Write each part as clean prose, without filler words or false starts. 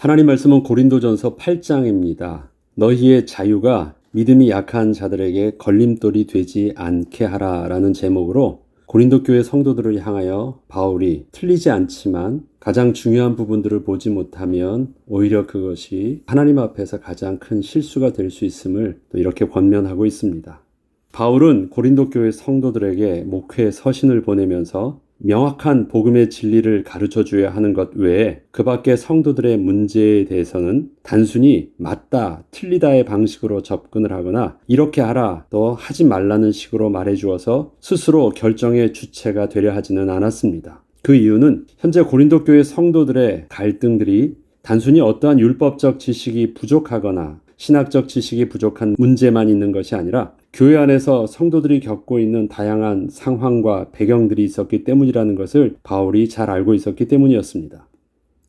하나님 말씀은 고린도전서 8장입니다. 너희의 자유가 믿음이 약한 자들에게 걸림돌이 되지 않게 하라라는 제목으로 고린도 교회 성도들을 향하여 바울이 틀리지 않지만 가장 중요한 부분들을 보지 못하면 오히려 그것이 하나님 앞에서 가장 큰 실수가 될 수 있음을 또 이렇게 권면하고 있습니다. 바울은 고린도 교회 성도들에게 목회 서신을 보내면서 명확한 복음의 진리를 가르쳐줘야 하는 것 외에 그 밖의 성도들의 문제에 대해서는 단순히 맞다, 틀리다의 방식으로 접근을 하거나 이렇게 하라, 또 하지 말라는 식으로 말해주어서 스스로 결정의 주체가 되려 하지는 않았습니다. 그 이유는 현재 고린도 교회 성도들의 갈등들이 단순히 어떠한 율법적 지식이 부족하거나 신학적 지식이 부족한 문제만 있는 것이 아니라 교회 안에서 성도들이 겪고 있는 다양한 상황과 배경들이 있었기 때문이라는 것을 바울이 잘 알고 있었기 때문이었습니다.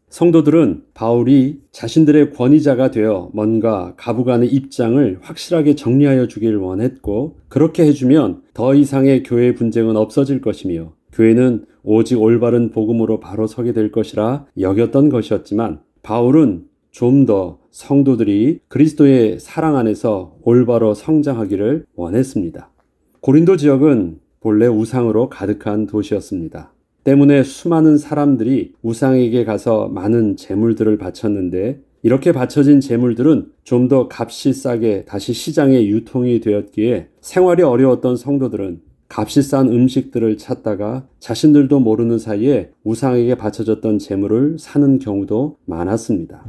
성도들은 바울이 자신들의 권위자가 되어 뭔가 가부간의 입장을 확실하게 정리하여 주기를 원했고, 그렇게 해주면 더 이상의 교회의 분쟁은 없어질 것이며 교회는 오직 올바른 복음으로 바로 서게 될 것이라 여겼던 것이었지만, 바울은 좀 더 성도들이 그리스도의 사랑 안에서 올바로 성장하기를 원했습니다. 고린도 지역은 본래 우상으로 가득한 도시였습니다. 때문에 수많은 사람들이 우상에게 가서 많은 제물들을 바쳤는데, 이렇게 바쳐진 제물들은 좀 더 값이 싸게 다시 시장에 유통이 되었기에 생활이 어려웠던 성도들은 값이 싼 음식들을 찾다가 자신들도 모르는 사이에 우상에게 바쳐졌던 제물을 사는 경우도 많았습니다.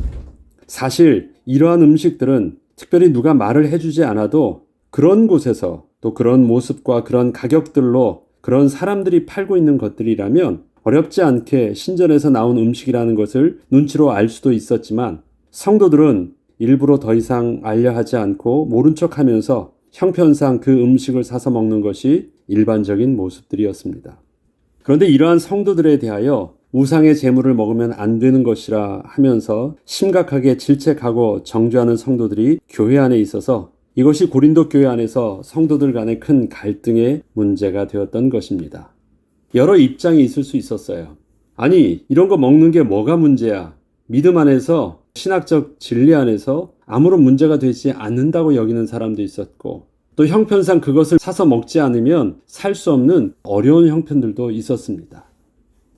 사실 이러한 음식들은 특별히 누가 말을 해주지 않아도 그런 곳에서 또 그런 모습과 그런 가격들로 그런 사람들이 팔고 있는 것들이라면 어렵지 않게 신전에서 나온 음식이라는 것을 눈치로 알 수도 있었지만, 성도들은 일부러 더 이상 알려 하지 않고 모른 척하면서 형편상 그 음식을 사서 먹는 것이 일반적인 모습들이었습니다. 그런데 이러한 성도들에 대하여 우상의 제물을 먹으면 안 되는 것이라 하면서 심각하게 질책하고 정죄하는 성도들이 교회 안에 있어서 이것이 고린도 교회 안에서 성도들 간의 큰 갈등의 문제가 되었던 것입니다. 여러 입장이 있을 수 있었어요. 아니, 이런 거 먹는 게 뭐가 문제야? 믿음 안에서, 신학적 진리 안에서 아무런 문제가 되지 않는다고 여기는 사람도 있었고, 또 형편상 그것을 사서 먹지 않으면 살 수 없는 어려운 형편들도 있었습니다.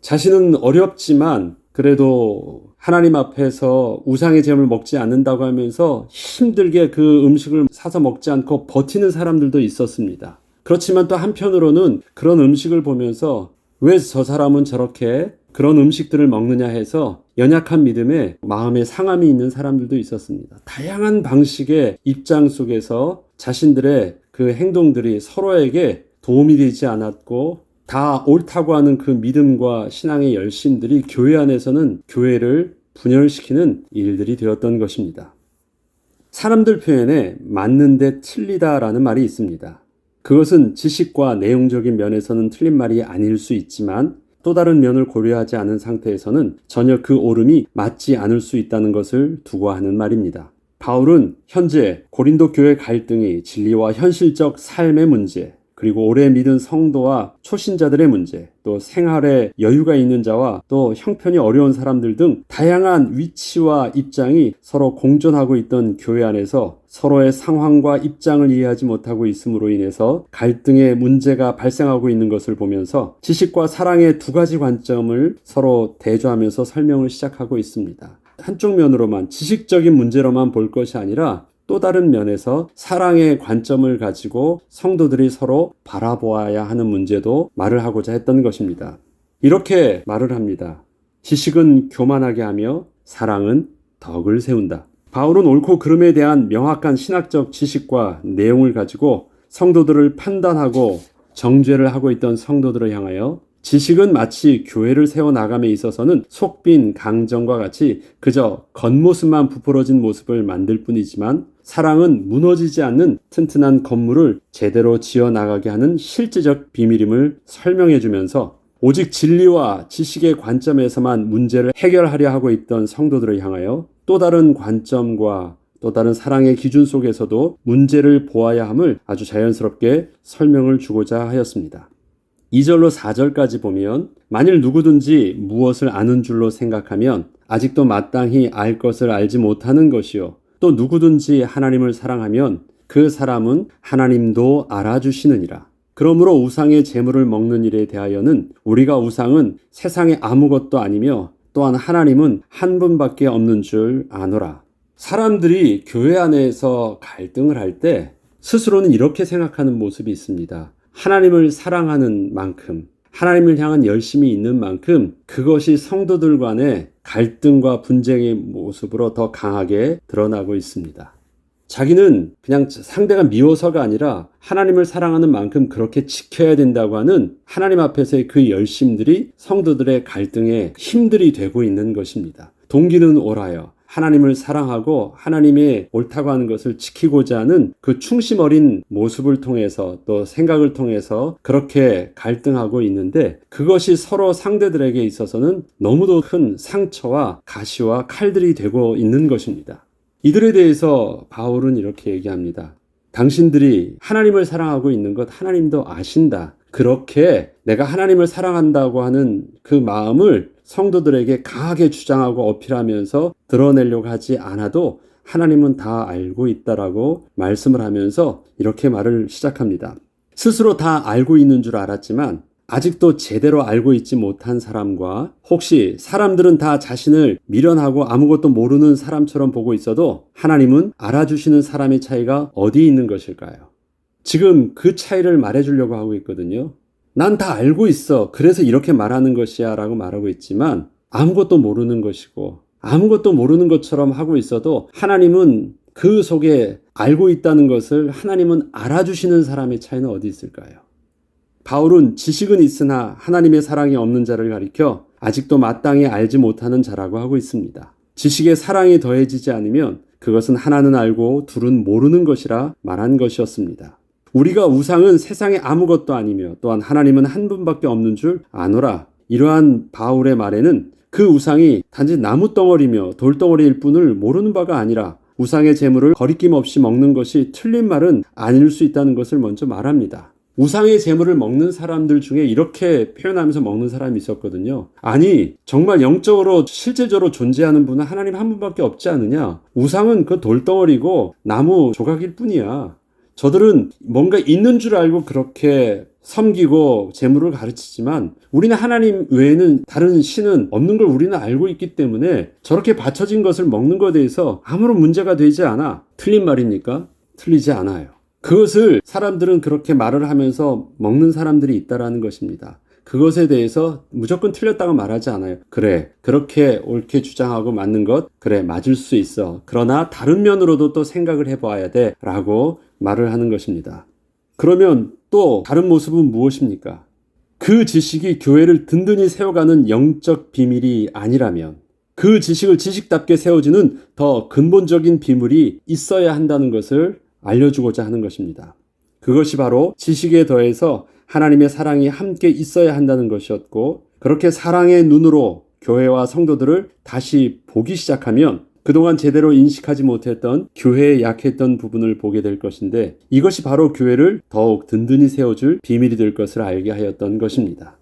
자신은 어렵지만 그래도 하나님 앞에서 우상의 제물을 먹지 않는다고 하면서 힘들게 그 음식을 사서 먹지 않고 버티는 사람들도 있었습니다. 그렇지만 또 한편으로는 그런 음식을 보면서 왜 저 사람은 저렇게 그런 음식들을 먹느냐 해서 연약한 믿음에 마음에 상함이 있는 사람들도 있었습니다. 다양한 방식의 입장 속에서 자신들의 그 행동들이 서로에게 도움이 되지 않았고, 다 옳다고 하는 그 믿음과 신앙의 열심들이 교회 안에서는 교회를 분열시키는 일들이 되었던 것입니다. 사람들 표현에 맞는데 틀리다라는 말이 있습니다. 그것은 지식과 내용적인 면에서는 틀린 말이 아닐 수 있지만, 또 다른 면을 고려하지 않은 상태에서는 전혀 그 옳음이 맞지 않을 수 있다는 것을 두고 하는 말입니다. 바울은 현재 고린도 교회 갈등이 진리와 현실적 삶의 문제, 그리고 오래 믿은 성도와 초신자들의 문제, 또 생활에 여유가 있는 자와 또 형편이 어려운 사람들 등 다양한 위치와 입장이 서로 공존하고 있던 교회 안에서 서로의 상황과 입장을 이해하지 못하고 있음으로 인해서 갈등의 문제가 발생하고 있는 것을 보면서 지식과 사랑의 두 가지 관점을 서로 대조하면서 설명을 시작하고 있습니다. 한쪽 면으로만 지식적인 문제로만 볼 것이 아니라 또 다른 면에서 사랑의 관점을 가지고 성도들이 서로 바라보아야 하는 문제도 말을 하고자 했던 것입니다. 이렇게 말을 합니다. 지식은 교만하게 하며 사랑은 덕을 세운다. 바울은 옳고 그름에 대한 명확한 신학적 지식과 내용을 가지고 성도들을 판단하고 정죄를 하고 있던 성도들을 향하여 지식은 마치 교회를 세워나감에 있어서는 속빈 강정과 같이 그저 겉모습만 부풀어진 모습을 만들 뿐이지만, 사랑은 무너지지 않는 튼튼한 건물을 제대로 지어나가게 하는 실제적 비밀임을 설명해 주면서 오직 진리와 지식의 관점에서만 문제를 해결하려 하고 있던 성도들을 향하여 또 다른 관점과 또 다른 사랑의 기준 속에서도 문제를 보아야 함을 아주 자연스럽게 설명을 주고자 하였습니다. 2절로 4절까지 보면, 만일 누구든지 무엇을 아는 줄로 생각하면 아직도 마땅히 알 것을 알지 못하는 것이요. 또 누구든지 하나님을 사랑하면 그 사람은 하나님도 알아주시느니라. 그러므로 우상의 제물을 먹는 일에 대하여는 우리가 우상은 세상에 아무것도 아니며 또한 하나님은 한 분밖에 없는 줄 아노라. 사람들이 교회 안에서 갈등을 할 때 스스로는 이렇게 생각하는 모습이 있습니다. 하나님을 사랑하는 만큼, 하나님을 향한 열심이 있는 만큼 그것이 성도들 간의 갈등과 분쟁의 모습으로 더 강하게 드러나고 있습니다. 자기는 그냥 상대가 미워서가 아니라 하나님을 사랑하는 만큼 그렇게 지켜야 된다고 하는 하나님 앞에서의 그 열심들이 성도들의 갈등의 힘들이 되고 있는 것입니다. 동기는 옳아요. 하나님을 사랑하고 하나님의 옳다고 하는 것을 지키고자 하는 그 충심 어린 모습을 통해서 또 생각을 통해서 그렇게 갈등하고 있는데 그것이 서로 상대들에게 있어서는 너무도 큰 상처와 가시와 칼들이 되고 있는 것입니다. 이들에 대해서 바울은 이렇게 얘기합니다. 당신들이 하나님을 사랑하고 있는 것 하나님도 아신다. 그렇게 내가 하나님을 사랑한다고 하는 그 마음을 성도들에게 강하게 주장하고 어필하면서 드러내려고 하지 않아도 하나님은 다 알고 있다라고 말씀을 하면서 이렇게 말을 시작합니다. 스스로 다 알고 있는 줄 알았지만 아직도 제대로 알고 있지 못한 사람과 혹시 사람들은 다 자신을 미련하고 아무것도 모르는 사람처럼 보고 있어도 하나님은 알아주시는 사람의 차이가 어디 있는 것일까요? 지금 그 차이를 말해주려고 하고 있거든요. 난 다 알고 있어. 그래서 이렇게 말하는 것이야 라고 말하고 있지만 아무것도 모르는 것이고 아무것도 모르는 것처럼 하고 있어도 하나님은 그 속에 알고 있다는 것을 하나님은 알아주시는 사람의 차이는 어디 있을까요? 바울은 지식은 있으나 하나님의 사랑이 없는 자를 가리켜 아직도 마땅히 알지 못하는 자라고 하고 있습니다. 지식에 사랑이 더해지지 않으면 그것은 하나는 알고 둘은 모르는 것이라 말한 것이었습니다. 우리가 우상은 세상에 아무것도 아니며 또한 하나님은 한 분밖에 없는 줄 아노라. 이러한 바울의 말에는 그 우상이 단지 나무덩어리며 돌덩어리일 뿐을 모르는 바가 아니라 우상의 제물을 거리낌 없이 먹는 것이 틀린 말은 아닐 수 있다는 것을 먼저 말합니다. 우상의 제물을 먹는 사람들 중에 이렇게 표현하면서 먹는 사람이 있었거든요. 아니, 정말 영적으로 실제적으로 존재하는 분은 하나님 한 분밖에 없지 않느냐? 우상은 그 돌덩어리고 나무 조각일 뿐이야. 저들은 뭔가 있는 줄 알고 그렇게 섬기고 제물을 가르치지만 우리는 하나님 외에는 다른 신은 없는 걸 우리는 알고 있기 때문에 저렇게 바쳐진 것을 먹는 것에 대해서 아무런 문제가 되지 않아. 틀린 말입니까? 틀리지 않아요. 그것을 사람들은 그렇게 말을 하면서 먹는 사람들이 있다라는 것입니다. 그것에 대해서 무조건 틀렸다고 말하지 않아요. 그래, 그렇게 옳게 주장하고 맞는 것, 그래, 맞을 수 있어. 그러나 다른 면으로도 또 생각을 해봐야 돼 라고 말을 하는 것입니다. 그러면 또 다른 모습은 무엇입니까? 그 지식이 교회를 든든히 세워가는 영적 비밀이 아니라면 그 지식을 지식답게 세워주는 더 근본적인 비밀이 있어야 한다는 것을 알려주고자 하는 것입니다. 그것이 바로 지식에 더해서 하나님의 사랑이 함께 있어야 한다는 것이었고 그렇게 사랑의 눈으로 교회와 성도들을 다시 보기 시작하면 그동안 제대로 인식하지 못했던 교회에 약했던 부분을 보게 될 것인데 이것이 바로 교회를 더욱 든든히 세워줄 비밀이 될 것을 알게 하였던 것입니다.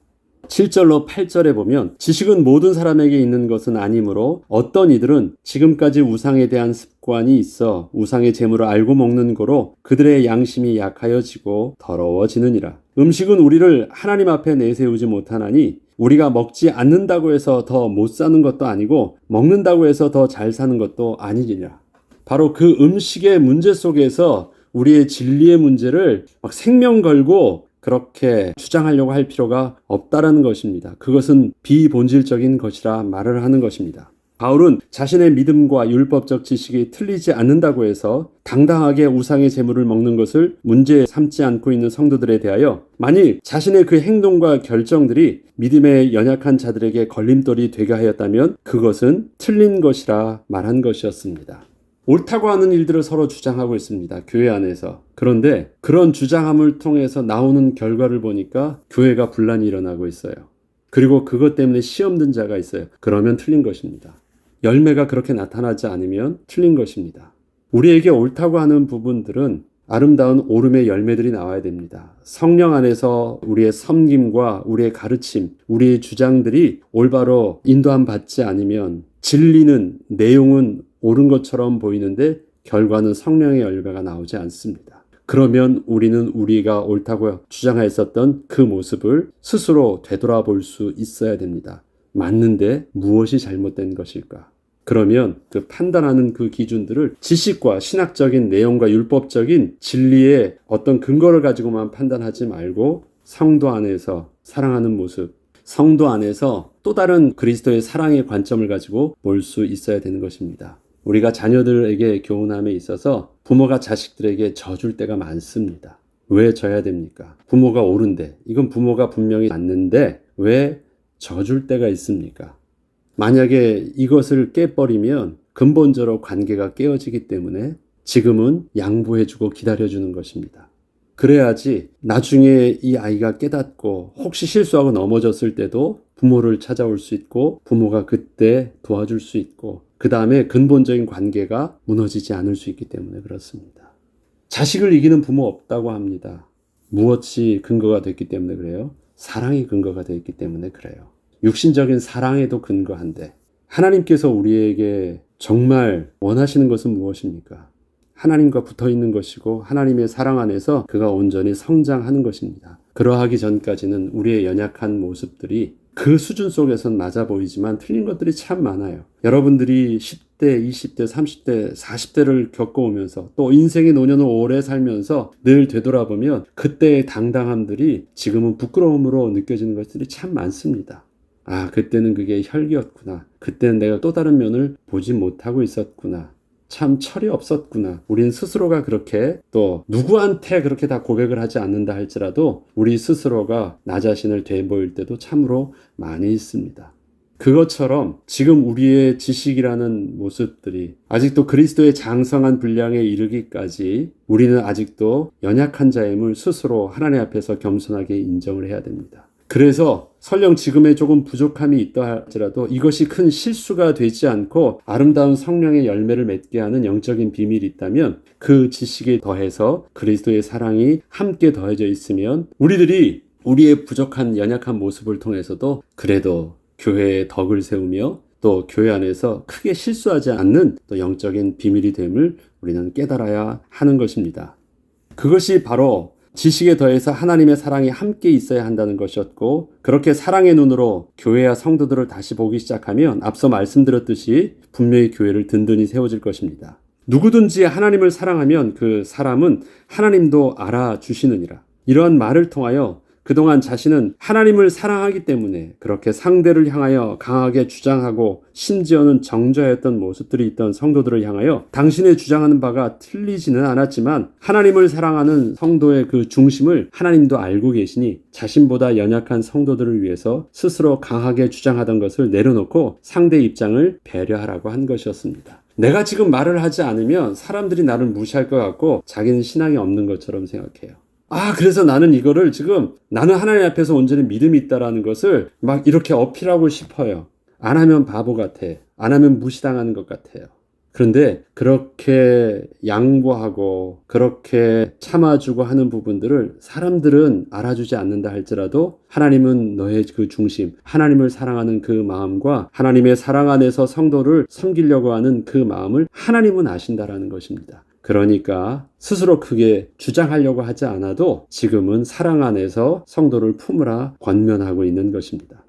7절로 8절에 보면 지식은 모든 사람에게 있는 것은 아니므로 어떤 이들은 지금까지 우상에 대한 습관이 있어 우상의 재물을 알고 먹는 거로 그들의 양심이 약하여지고 더러워지느니라. 음식은 우리를 하나님 앞에 내세우지 못하나니 우리가 먹지 않는다고 해서 더 못 사는 것도 아니고 먹는다고 해서 더 잘 사는 것도 아니니라. 바로 그 음식의 문제 속에서 우리의 진리의 문제를 막 생명 걸고 그렇게 주장하려고 할 필요가 없다라는 것입니다. 그것은 비본질적인 것이라 말을 하는 것입니다. 바울은 자신의 믿음과 율법적 지식이 틀리지 않는다고 해서 당당하게 우상의 제물을 먹는 것을 문제 삼지 않고 있는 성도들에 대하여 만일 자신의 그 행동과 결정들이 믿음의 연약한 자들에게 걸림돌이 되게 하였다면 그것은 틀린 것이라 말한 것이었습니다. 옳다고 하는 일들을 서로 주장하고 있습니다. 교회 안에서. 그런데 그런 주장함을 통해서 나오는 결과를 보니까 교회가 분란이 일어나고 있어요. 그리고 그것 때문에 시험 든 자가 있어요. 그러면 틀린 것입니다. 열매가 그렇게 나타나지 않으면 틀린 것입니다. 우리에게 옳다고 하는 부분들은 아름다운 오름의 열매들이 나와야 됩니다. 성령 안에서 우리의 섬김과 우리의 가르침, 우리의 주장들이 올바로 인도함 받지 않으면 진리는, 내용은 옳은 것처럼 보이는데 결과는 성령의 열매가 나오지 않습니다. 그러면 우리는 우리가 옳다고 주장했었던 그 모습을 스스로 되돌아볼 수 있어야 됩니다. 맞는데 무엇이 잘못된 것일까? 그러면 그 판단하는 그 기준들을 지식과 신학적인 내용과 율법적인 진리의 어떤 근거를 가지고만 판단하지 말고 성도 안에서 사랑하는 모습, 성도 안에서 또 다른 그리스도의 사랑의 관점을 가지고 볼 수 있어야 되는 것입니다. 우리가 자녀들에게 교훈함에 있어서 부모가 자식들에게 져줄 때가 많습니다. 왜 져야 됩니까? 부모가 옳은데, 이건 부모가 분명히 맞는데 왜 져줄 때가 있습니까? 만약에 이것을 깨버리면 근본적으로 관계가 깨어지기 때문에 지금은 양보해주고 기다려주는 것입니다. 그래야지 나중에 이 아이가 깨닫고 혹시 실수하고 넘어졌을 때도 부모를 찾아올 수 있고 부모가 그때 도와줄 수 있고 그 다음에 근본적인 관계가 무너지지 않을 수 있기 때문에 그렇습니다. 자식을 이기는 부모 없다고 합니다. 무엇이 근거가 됐기 때문에 그래요? 사랑이 근거가 됐기 때문에 그래요. 육신적인 사랑에도 근거한데 하나님께서 우리에게 정말 원하시는 것은 무엇입니까? 하나님과 붙어 있는 것이고 하나님의 사랑 안에서 그가 온전히 성장하는 것입니다. 그러하기 전까지는 우리의 연약한 모습들이 그 수준 속에선 맞아 보이지만 틀린 것들이 참 많아요. 여러분들이 10대, 20대, 30대, 40대를 겪어오면서 또 인생의 노년을 오래 살면서 늘 되돌아보면 그때의 당당함들이 지금은 부끄러움으로 느껴지는 것들이 참 많습니다. 아, 그때는 그게 혈기였구나. 그때는 내가 또 다른 면을 보지 못하고 있었구나. 참 철이 없었구나. 우린 스스로가 그렇게 또 누구한테 그렇게 다 고백을 하지 않는다 할지라도 우리 스스로가 나 자신을 되보일 때도 참으로 많이 있습니다. 그것처럼 지금 우리의 지식이라는 모습들이 아직도 그리스도의 장성한 분량에 이르기까지 우리는 아직도 연약한 자임을 스스로 하나님 앞에서 겸손하게 인정을 해야 됩니다. 그래서 설령 지금에 조금 부족함이 있다 할지라도 이것이 큰 실수가 되지 않고 아름다운 성령의 열매를 맺게 하는 영적인 비밀이 있다면 그 지식에 더해서 그리스도의 사랑이 함께 더해져 있으면 우리들이 우리의 부족한 연약한 모습을 통해서도 그래도 교회의 덕을 세우며 또 교회 안에서 크게 실수하지 않는 또 영적인 비밀이 됨을 우리는 깨달아야 하는 것입니다. 그것이 바로 지식에 더해서 하나님의 사랑이 함께 있어야 한다는 것이었고 그렇게 사랑의 눈으로 교회와 성도들을 다시 보기 시작하면 앞서 말씀드렸듯이 분명히 교회를 든든히 세워질 것입니다. 누구든지 하나님을 사랑하면 그 사람은 하나님도 알아주시느니라. 이러한 말을 통하여 그동안 자신은 하나님을 사랑하기 때문에 그렇게 상대를 향하여 강하게 주장하고 심지어는 정죄했던 모습들이 있던 성도들을 향하여 당신의 주장하는 바가 틀리지는 않았지만 하나님을 사랑하는 성도의 그 중심을 하나님도 알고 계시니 자신보다 연약한 성도들을 위해서 스스로 강하게 주장하던 것을 내려놓고 상대 입장을 배려하라고 한 것이었습니다. 내가 지금 말을 하지 않으면 사람들이 나를 무시할 것 같고 자기는 신앙이 없는 것처럼 생각해요. 그래서 나는 이거를 지금 나는 하나님 앞에서 온전히 믿음이 있다라는 것을 막 이렇게 어필하고 싶어요. 안 하면 바보 같아. 안 하면 무시당하는 것 같아요. 그런데 그렇게 양보하고 그렇게 참아주고 하는 부분들을 사람들은 알아주지 않는다 할지라도 하나님은 너의 그 중심, 하나님을 사랑하는 그 마음과 하나님의 사랑 안에서 성도를 섬기려고 하는 그 마음을 하나님은 아신다라는 것입니다. 그러니까 스스로 크게 주장하려고 하지 않아도 지금은 사랑 안에서 성도를 품으라 권면하고 있는 것입니다.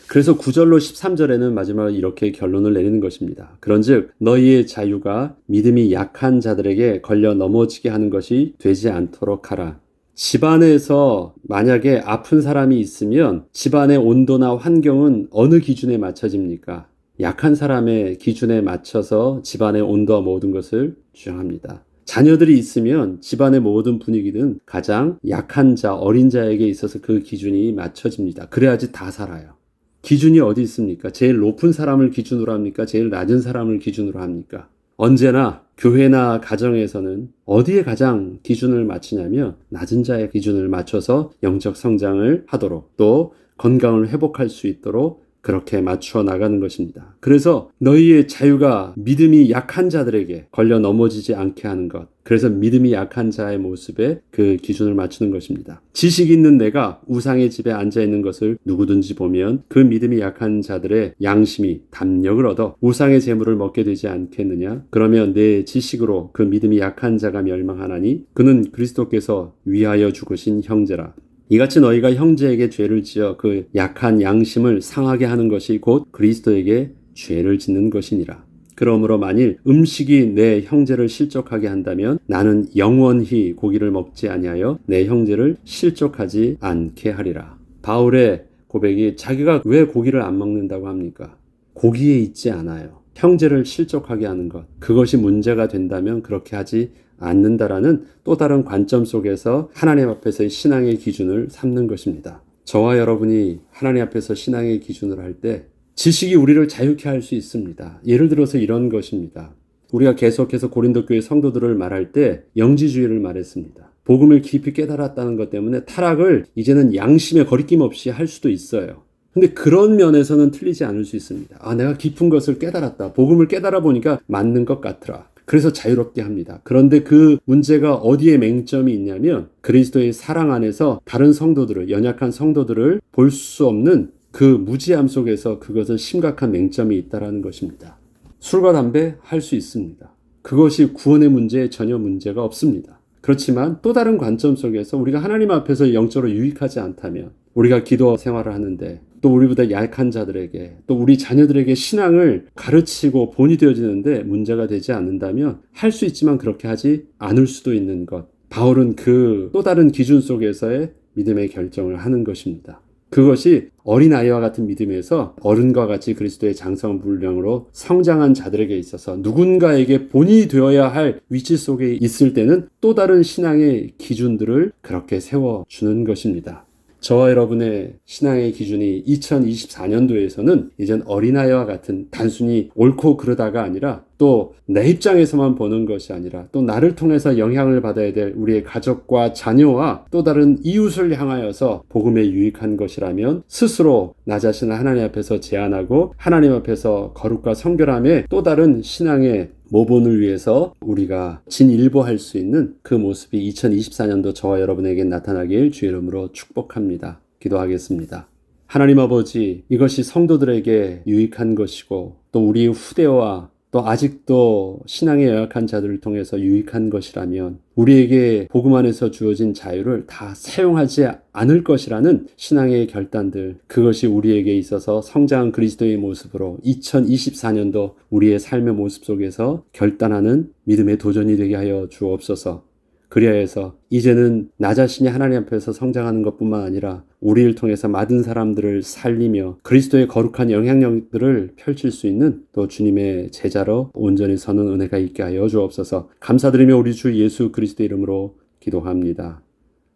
그래서 9절로 13절에는 마지막으로 이렇게 결론을 내리는 것입니다. 그런즉 너희의 자유가 믿음이 약한 자들에게 걸려 넘어지게 하는 것이 되지 않도록 하라. 집안에서 만약에 아픈 사람이 있으면 집안의 온도나 환경은 어느 기준에 맞춰집니까? 약한 사람의 기준에 맞춰서 집안의 온도와 모든 것을 주장합니다. 자녀들이 있으면 집안의 모든 분위기는 가장 약한 자, 어린 자에게 있어서 그 기준이 맞춰집니다. 그래야지 다 살아요. 기준이 어디 있습니까? 제일 높은 사람을 기준으로 합니까? 제일 낮은 사람을 기준으로 합니까? 언제나 교회나 가정에서는 어디에 가장 기준을 맞추냐면 낮은 자의 기준을 맞춰서 영적 성장을 하도록 또 건강을 회복할 수 있도록 그렇게 맞추어 나가는 것입니다. 그래서 너희의 자유가 믿음이 약한 자들에게 걸려 넘어지지 않게 하는 것. 그래서 믿음이 약한 자의 모습에 그 기준을 맞추는 것입니다. 지식 있는 내가 우상의 집에 앉아 있는 것을 누구든지 보면 그 믿음이 약한 자들의 양심이 담력을 얻어 우상의 재물을 먹게 되지 않겠느냐? 그러면 내 지식으로 그 믿음이 약한 자가 멸망하나니 그는 그리스도께서 위하여 죽으신 형제라. 이같이 너희가 형제에게 죄를 지어 그 약한 양심을 상하게 하는 것이 곧 그리스도에게 죄를 짓는 것이니라. 그러므로 만일 음식이 내 형제를 실족하게 한다면 나는 영원히 고기를 먹지 아니하여 내 형제를 실족하지 않게 하리라. 바울의 고백이 자기가 왜 고기를 안 먹는다고 합니까? 고기에 있지 않아요. 형제를 실족하게 하는 것. 그것이 문제가 된다면 그렇게 하지 않는다라는 또 다른 관점 속에서 하나님 앞에서의 신앙의 기준을 삼는 것입니다. 저와 여러분이 하나님 앞에서 신앙의 기준을 할 때 지식이 우리를 자유케 할 수 있습니다. 예를 들어서 이런 것입니다. 우리가 계속해서 고린도 교회 성도들을 말할 때 영지주의를 말했습니다. 복음을 깊이 깨달았다는 것 때문에 타락을 이제는 양심에 거리낌 없이 할 수도 있어요. 근데 그런 면에서는 틀리지 않을 수 있습니다. 내가 깊은 것을 깨달았다. 복음을 깨달아 보니까 맞는 것 같더라. 그래서 자유롭게 합니다. 그런데 그 문제가 어디에 맹점이 있냐면 그리스도의 사랑 안에서 다른 성도들을, 연약한 성도들을 볼 수 없는 그 무지함 속에서 그것은 심각한 맹점이 있다는 것입니다. 술과 담배 할 수 있습니다. 그것이 구원의 문제에 전혀 문제가 없습니다. 그렇지만 또 다른 관점 속에서 우리가 하나님 앞에서 영적으로 유익하지 않다면 우리가 기도 생활을 하는데 또 우리보다 약한 자들에게 또 우리 자녀들에게 신앙을 가르치고 본이 되어지는데 문제가 되지 않는다면 할 수 있지만 그렇게 하지 않을 수도 있는 것. 바울은 그 또 다른 기준 속에서의 믿음의 결정을 하는 것입니다. 그것이 어린아이와 같은 믿음에서 어른과 같이 그리스도의 장성분량으로 성장한 자들에게 있어서 누군가에게 본이 되어야 할 위치 속에 있을 때는 또 다른 신앙의 기준들을 그렇게 세워주는 것입니다. 저와 여러분의 신앙의 기준이 2024년도에서는 이젠 어린아이와 같은 단순히 옳고 그르다가 아니라 또 내 입장에서만 보는 것이 아니라 또 나를 통해서 영향을 받아야 될 우리의 가족과 자녀와 또 다른 이웃을 향하여서 복음에 유익한 것이라면 스스로 나 자신을 하나님 앞에서 제한하고 하나님 앞에서 거룩과 성결함의 또 다른 신앙의 모본을 위해서 우리가 진일보할 수 있는 그 모습이 2024년도 저와 여러분에게 나타나길 주의 이름으로 축복합니다. 기도하겠습니다. 하나님 아버지, 이것이 성도들에게 유익한 것이고 또 우리 후대와 또 아직도 신앙에 연약한 자들을 통해서 유익한 것이라면 우리에게 복음 안에서 주어진 자유를 다 사용하지 않을 것이라는 신앙의 결단들, 그것이 우리에게 있어서 성장한 그리스도의 모습으로 2024년도 우리의 삶의 모습 속에서 결단하는 믿음의 도전이 되게 하여 주옵소서. 그리하여서 이제는 나 자신이 하나님 앞에서 성장하는 것뿐만 아니라 우리를 통해서 많은 사람들을 살리며 그리스도의 거룩한 영향력들을 펼칠 수 있는 또 주님의 제자로 온전히 서는 은혜가 있게 하여 주옵소서. 감사드리며 우리 주 예수 그리스도 이름으로 기도합니다.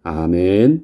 아멘.